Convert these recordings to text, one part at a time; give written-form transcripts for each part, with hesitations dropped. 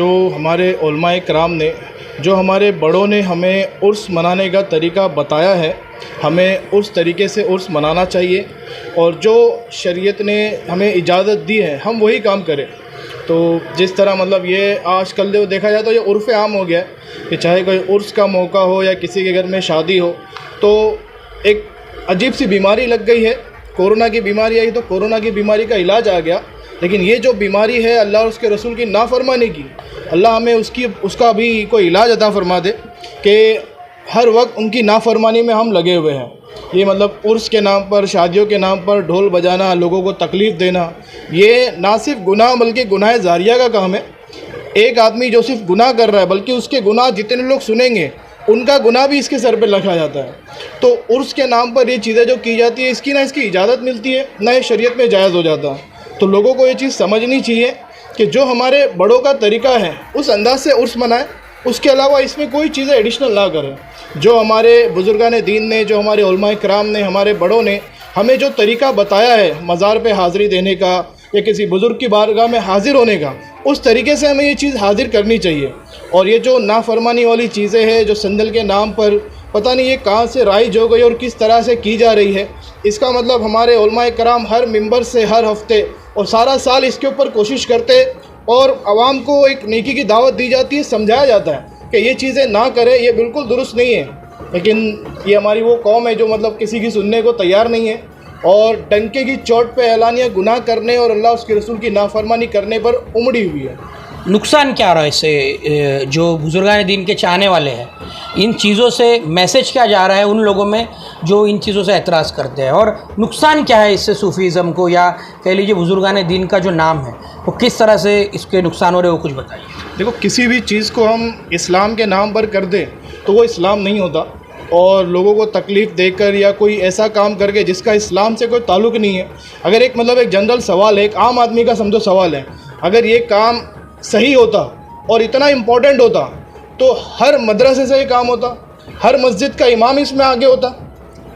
जो हमारे उलमाए किराम ने, जो हमारे बड़ों ने हमें उर्स मनाने का तरीका बताया है, हमें उस तरीके से उर्स मनाना चाहिए और जो शरीयत ने हमें इजाज़त दी है हम वही काम करें। तो जिस तरह मतलब ये आजकल जो देखा जाए तो ये उर्फ़ आम हो गया है कि चाहे कोई उर्स का मौका हो या किसी के घर में शादी हो तो एक अजीब सी बीमारी लग गई है। कोरोना की बीमारी आई तो कोरोना की बीमारी का इलाज आ गया, लेकिन ये जो बीमारी है अल्लाह और उसके रसूल की नाफरमानी की, अल्लाह हमें उसका भी कोई इलाज अता फरमा दे कि हर वक्त उनकी नाफरमानी में हम लगे हुए हैं। ये मतलब उर्स के नाम पर, शादियों के नाम पर ढोल बजाना, लोगों को तकलीफ़ देना, ये ना सिर्फ गुनाह बल्कि गुनाह ज़ारिया का काम है। एक आदमी जो सिर्फ गुनाह कर रहा है बल्कि उसके गुनाह जितने लोग सुनेंगे उनका गुनाह भी इसके सर पे लिखा जाता है। तो उर्स के नाम पर ये चीज़ें जो की जाती है इसकी ना इसकी इजाज़त मिलती है ना ये शरीयत में जायज़ हो जाता है। तो लोगों को ये चीज़ समझनी चाहिए कि जो हमारे बड़ों का तरीका है उस अंदाज से उर्स मनाएं, उसके अलावा इसमें कोई चीज़ें एडिशनल ना करें। जो हमारे बुज़ुर्गान दीन ने, जो हमारे उलमाए किराम ने, हमारे बड़ों ने हमें जो तरीका बताया है मज़ार पे हाज़िरी देने का या किसी बुज़ुर्ग की बारगाह में हाज़िर होने का, उस तरीके से हमें ये चीज़ हाज़िर करनी चाहिए। और ये जो नाफरमानी वाली चीज़ें हैं जो संदल के नाम पर पता नहीं ये कहाँ से राइज हो गई और किस तरह से की जा रही है, इसका मतलब हमारे उलमाए किराम हर मिंबर से हर हफ्ते और सारा साल इसके ऊपर कोशिश करते और आवाम को एक नेकी की दावत दी जाती है, समझाया जाता है कि ये चीज़ें ना करें, ये बिल्कुल दुरुस्त नहीं है। लेकिन ये हमारी वो कौम है जो मतलब किसी की सुनने को तैयार नहीं है और डंके की चोट पे एलानिया गुनाह करने और अल्लाह उसके रसूल की नाफरमानी करने पर उमड़ी हुई है। नुकसान क्या रहा है इससे? जो बुजुर्गान दीन के चाहने वाले हैं, इन चीज़ों से मैसेज क्या जा रहा है उन लोगों में जो इन चीज़ों से एतराज़ करते हैं, और नुकसान क्या है इससे सूफ़ीज़म को या कह लीजिए बुजुर्गान दीन का जो नाम है वो किस तरह से इसके नुकसान हो रहे हैं, वो कुछ बताइए। देखो, किसी भी चीज़ को हम इस्लाम के नाम पर कर दें तो वो इस्लाम नहीं होता, और लोगों को तकलीफ़ देकर या कोई ऐसा काम करके जिसका इस्लाम से कोई ताल्लुक़ नहीं है। अगर एक मतलब एक जनरल सवाल है, एक आम आदमी का समझो सवाल है, अगर ये काम सही होता और इतना इम्पोर्टेंट होता तो हर मदरसे से ये काम होता, हर मस्जिद का इमाम इसमें आगे होता।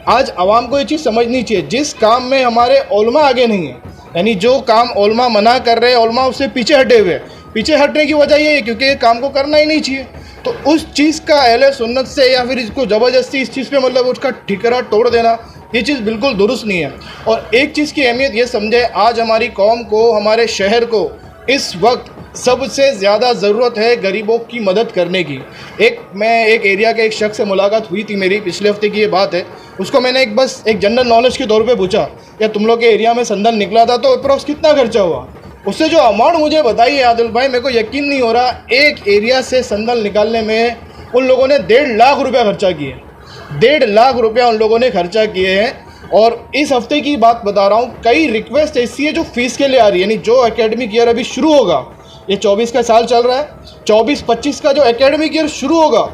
आज आवाम को ये चीज़ समझनी चाहिए, जिस काम में हमारे उलमा आगे नहीं है, यानी जो काम उलमा मना कर रहे हैं उलमा उससे पीछे हटे हुए, पीछे हटने की वजह ये है क्योंकि ये काम को करना ही नहीं चाहिए। तो उस चीज़ का अहले सुन्नत से या फिर इसको ज़बरदस्ती इस चीज़ पे मतलब उसका ठिकरा तोड़ देना, ये चीज़ बिल्कुल दुरुस्त नहीं है। और एक चीज़ की अहमियत ये समझे, आज हमारी कौम को, हमारे शहर को इस वक्त सबसे ज़्यादा ज़रूरत है गरीबों की मदद करने की। मैं एक एरिया के एक शख्स से मुलाकात हुई थी मेरी, पिछले हफ्ते की ये बात है। उसको मैंने बस एक जनरल नॉलेज के तौर पे पूछा, या तुम लोग के एरिया में संदन निकला था तो अप्रोक्स कितना खर्चा हुआ? उससे जो अमाउंट मुझे बताई है आदिल भाई, मेरे को यकीन नहीं हो रहा, एक एरिया से संदन निकालने में उन लोगों ने 1.5 लाख रुपया खर्चा किए। 1.5 लाख रुपया उन लोगों ने खर्चा किए हैं। और इस हफ्ते की बात बता रहा हूँ, कई रिक्वेस्ट ऐसी है जो फ़ीस के लिए आ रही है, यानी जो एकेडमिक ईयर अभी शुरू होगा, ये 24 का साल चल रहा है, 24-25 का जो एकेडमिक ईयर शुरू होगा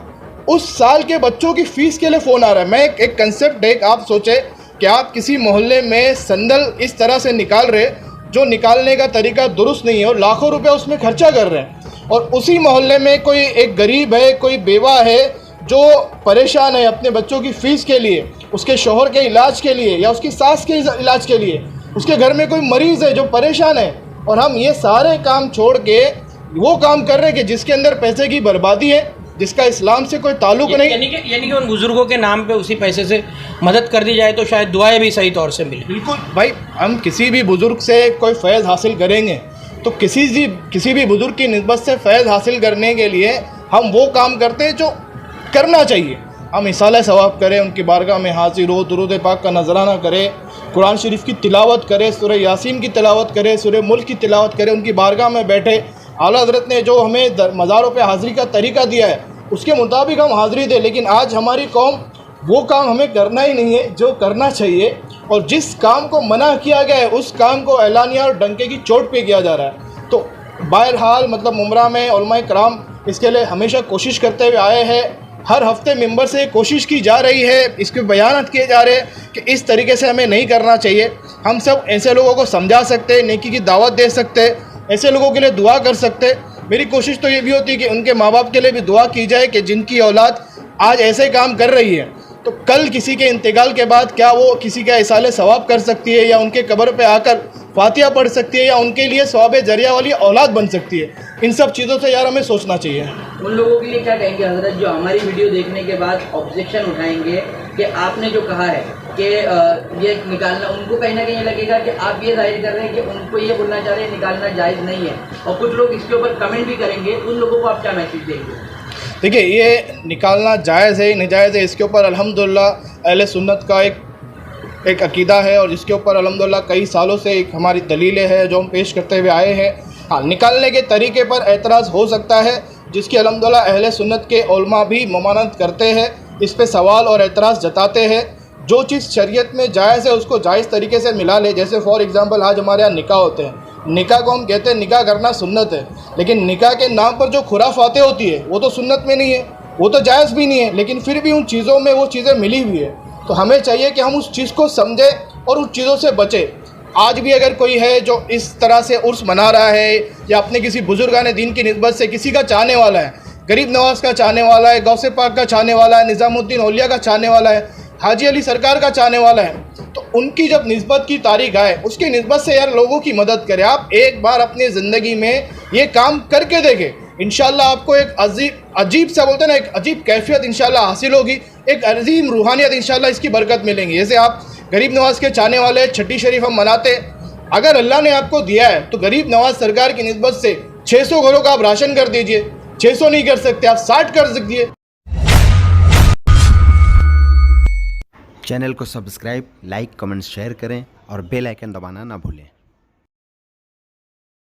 उस साल के बच्चों की फ़ीस के लिए फ़ोन आ रहा है। मैं एक कंसेप्ट है, आप सोचें कि आप किसी मोहल्ले में संदल इस तरह से निकाल रहे जो निकालने का तरीका दुरुस्त नहीं है और लाखों रुपया उसमें खर्चा कर रहे हैं, और उसी मोहल्ले में कोई एक गरीब है, कोई बेवा है जो परेशान है अपने बच्चों की फ़ीस के लिए, उसके शौहर के इलाज के लिए या उसकी सास के इलाज के लिए, उसके घर में कोई मरीज़ है जो परेशान है, और हम ये सारे काम छोड़ के वो काम कर रहे हैं कि जिसके अंदर पैसे की बर्बादी है, जिसका इस्लाम से कोई ताल्लुक़ नहीं। यानी कि उन बुज़ुर्गों के नाम पे उसी पैसे से मदद कर दी जाए तो शायद दुआएं भी सही तौर से मिले। बिल्कुल भाई, हम किसी भी बुज़ुर्ग से कोई फैज़ हासिल करेंगे तो किसी भी बुज़ुर्ग की निस्बत से फैज़ हासिल करने के लिए हम वो काम करते हैं जो करना चाहिए। हम इसाला सवाब करें, उनकी बारगाह में हाजिर हो, दुरूद पाक का नजराना करें, कुरान शरीफ की तिलावत करें, सूरह यासीन की तिलावत करें, सूरह मुल्क की तिलावत करें, उनकी बारगाह में बैठे। आला हज़रत ने जो हमें मज़ारों पे हाज़िरी का तरीका दिया है उसके मुताबिक हम हाज़िरी दें। लेकिन आज हमारी कौम वो काम हमें करना ही नहीं है जो करना चाहिए, और जिस काम को मना किया गया है उस काम को एलानिया और डंके की चोट पे किया जा रहा है। तो बहरहाल मतलब उम्रा में उलमाए किराम इसके लिए हमेशा कोशिश करते हुए आए हैं। हर हफ्ते मेंबर से कोशिश की जा रही है, इसके बयान किए जा रहे हैं कि इस तरीके से हमें नहीं करना चाहिए। हम सब ऐसे लोगों को समझा सकते हैं, नेकी की दावत दे सकते हैं, ऐसे लोगों के लिए दुआ कर सकते हैं। मेरी कोशिश तो ये भी होती है कि उनके माँ बाप के लिए भी दुआ की जाए कि जिनकी औलाद आज ऐसे काम कर रही है, तो कल किसी के इंतकाल के बाद क्या वो किसी का इसाले सवाब कर सकती है, या उनके कब्र पे आकर फातिहा पढ़ सकती है, या उनके लिए सवाब जरिया वाली औलाद बन सकती है? इन सब चीज़ों से यार हमें सोचना चाहिए। उन लोगों के लिए क्या कहेंगे हजरत जो हमारी वीडियो देखने के बाद ऑब्जेक्शन उठाएंगे कि आपने जो कहा है कि ये निकालना, उनको कहीं ना कहीं लगेगा कि आप ये जाहिर कर रहे हैं कि उनको ये बोलना चाह रहे हैं निकालना जायज़ नहीं है, और कुछ लोग इसके ऊपर कमेंट भी करेंगे, उन लोगों को आप क्या मैसेज देंगे? देखिए, ये निकालना जायज़ है नाजायज़ है, इसके ऊपर अल्हम्दुलिल्लाह अहले सुन्नत का एक अकीदा है, और इसके ऊपर अल्हम्दुलिल्लाह कई सालों से एक हमारी दलीलें हैं जो हम पेश करते हुए आए हैं। हाँ, निकालने के तरीके पर एतराज़ हो सकता है, जिसकी अल्हम्दुलिल्लाह अहले सुन्नत के उलमा भी ममानत करते हैं, इस पे सवाल और एतराज़ जताते हैं। जो चीज़ शरीयत में जायज़ है उसको जायज़ तरीके से मिला ले। जैसे फॉर एग्ज़ाम्पल आज हमारे यहाँ निकाह होते हैं, निकाह को हम कहते हैं निकाह करना सुन्नत है, लेकिन निकाह के नाम पर जो खुराफातें होती है वो तो सुन्नत में नहीं है, वो तो जायज़ भी नहीं है, लेकिन फिर भी उन चीज़ों में वो चीज़ें मिली हुई है। तो हमें चाहिए कि हम उस चीज़ को समझें और उन चीज़ों से बचें। आज भी अगर कोई है जो इस तरह से उर्स मना रहा है, या अपने किसी बुजुर्गान दीन की निस्बत से किसी का चाहने वाला है, गरीब नवाज़ का चाहने वाला है, गौसे पाक का चाहने वाला है, निज़ामुद्दीन औलिया का चाहने वाला है, हाजी अली सरकार का चाहने वाला है, तो उनकी जब निस्बत की तारीख आए उसकी निस्बत से यार लोगों की मदद करें। आप एक बार अपनी ज़िंदगी में ये काम करके देखें, इंशाल्लाह आपको एक अजीब सा बोलते हैं ना, एक अजीब कैफियत इंशाल्लाह हासिल होगी, एक अजीम रूहानियत इंशाल्लाह इसकी बरकत मिलेंगी। जैसे आप गरीब नवाज़ के चाहने वाले, छठी शरीफ हम मनाते, अगर अल्लाह ने आपको दिया है तो गरीब नवाज़ सरकार की निस्बत से 600 घरों का आप राशन कर दीजिए। 600 नहीं कर सकते आप 60 कर दीजिए। चैनल को सब्सक्राइब, लाइक, कमेंट, शेयर करें और बेल आइकन दबाना ना भूलें।